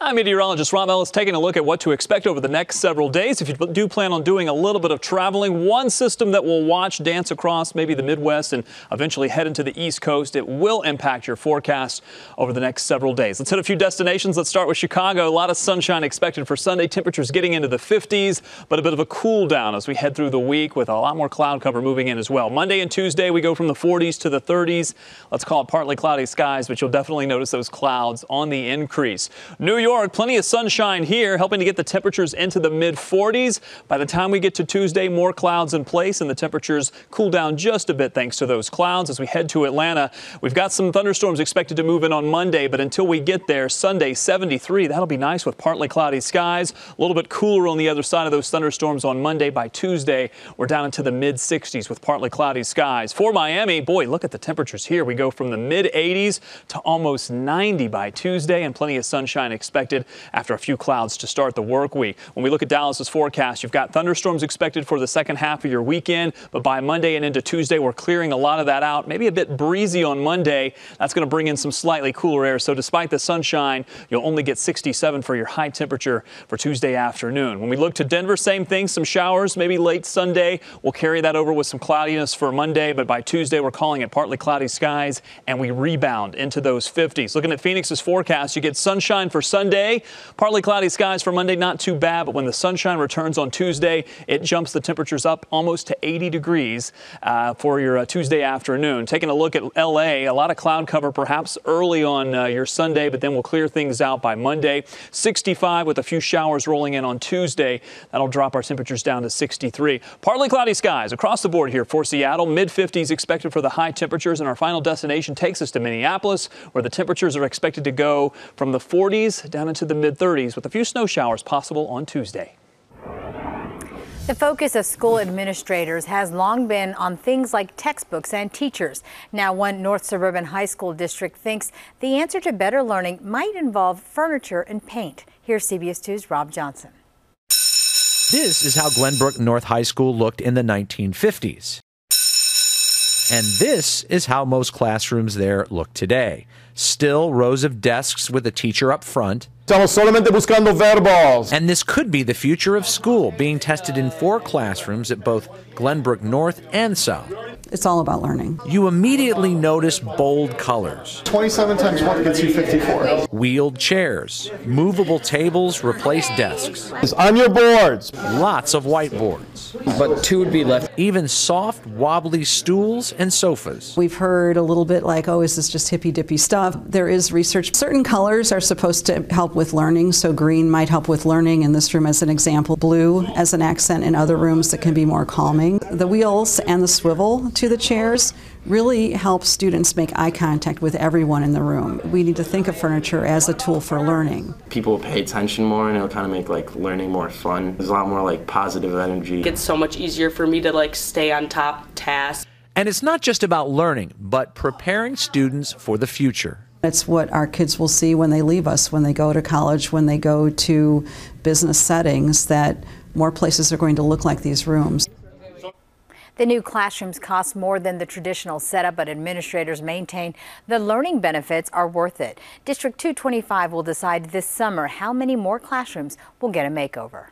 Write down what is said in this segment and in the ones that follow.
I'm meteorologist Robb Ellis taking a look at what to expect over the next several days. If you do plan on doing a little bit of traveling, one system that will watch dance across maybe the Midwest and eventually head into the East Coast, it will impact your forecast over the next several days. Let's hit a few destinations. Let's start with Chicago. A lot of sunshine expected for Sunday. Temperatures getting into the 50s, but a bit of a cool down as we head through the week with a lot more cloud cover moving in as well. Monday and Tuesday, we go from the 40s to the 30s. Let's call it partly cloudy skies, but you'll definitely notice those clouds on the increase. New York, plenty of sunshine here, helping to get the temperatures into the mid-40s. By the time we get to Tuesday, more clouds in place and the temperatures cool down just a bit thanks to those clouds. As we head to Atlanta, we've got some thunderstorms expected to move in on Monday, but until we get there, Sunday 73. That'll be nice with partly cloudy skies. A little bit cooler on the other side of those thunderstorms on Monday. By Tuesday, we're down into the mid-60s with partly cloudy skies. For Miami, boy, look at the temperatures here. We go from the mid-80s to almost 90 by Tuesday, and plenty of sunshine expected after a few clouds to start the work week. When we look at Dallas's forecast, you've got thunderstorms expected for the second half of your weekend, but by Monday and into Tuesday, we're clearing a lot of that out. Maybe a bit breezy on Monday. That's going to bring in some slightly cooler air. So despite the sunshine, you'll only get 67 for your high temperature for Tuesday afternoon. When we look to Denver, same thing, some showers, maybe late Sunday. We'll carry that over with some cloudiness for Monday, but by Tuesday, we're calling it partly cloudy skies, and we rebound into those 50s. Looking at Phoenix's forecast, you get sunshine for Sunday, partly cloudy skies for Monday, not too bad, but when the sunshine returns on Tuesday, it jumps the temperatures up almost to 80 degrees for your Tuesday afternoon. Taking a look at L.A., a lot of cloud cover perhaps early on your Sunday, but then we'll clear things out by Monday. 65 with a few showers rolling in on Tuesday. That'll drop our temperatures down to 63. Partly cloudy skies across the board here for Seattle. Mid-50s expected for the high temperatures, and our final destination takes us to Minneapolis, where the temperatures are expected to go from the 40s down into the mid-30s with a few snow showers possible on Tuesday. The focus of school administrators has long been on things like textbooks and teachers. Now, one North Suburban high school district thinks the answer to better learning might involve furniture and paint. Here's CBS 2's Rob Johnson. This is how Glenbrook North High School looked in the 1950s. And this is how most classrooms there look today. Still rows of desks with a teacher up front. Estamos solamente buscando verbos. And this could be the future of school, being tested in 4 classrooms at both Glenbrook North and South. It's all about learning. You immediately notice bold colors. 27 times 1 gets you 54. Wheeled chairs, movable tables replace desks. It's on your boards. Lots of whiteboards. But 2 would be left. Even soft, wobbly stools and sofas. We've heard a little bit like, oh, is this just hippy-dippy stuff? There is research. Certain colors are supposed to help with learning, so green might help with learning in this room as an example. Blue as an accent in other rooms that can be more calming. The wheels and the swivel to the chairs really help students make eye contact with everyone in the room. We need to think of furniture as a tool for learning. People pay attention more, and it'll kind of make learning more fun. There's a lot more positive energy. It's so much easier for me to stay on top task. And it's not just about learning, but preparing students for the future. It's what our kids will see when they leave us, when they go to college, when they go to business settings, that more places are going to look like these rooms. The new classrooms cost more than the traditional setup, but administrators maintain the learning benefits are worth it. District 225 will decide this summer how many more classrooms will get a makeover.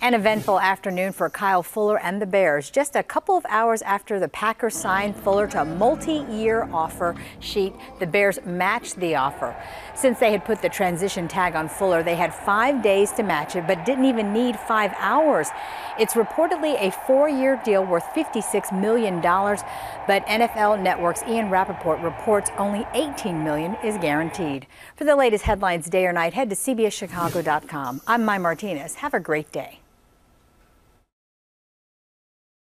An eventful afternoon for Kyle Fuller and the Bears. Just a couple of hours after the Packers signed Fuller to a multi-year offer sheet, the Bears matched the offer. Since they had put the transition tag on Fuller, they had 5 days to match it, but didn't even need 5 hours. It's reportedly a 4-year deal worth $56 million, but NFL Network's Ian Rappaport reports only $18 million is guaranteed. For the latest headlines day or night, head to CBSChicago.com. I'm Mai Martinez. Have a great day.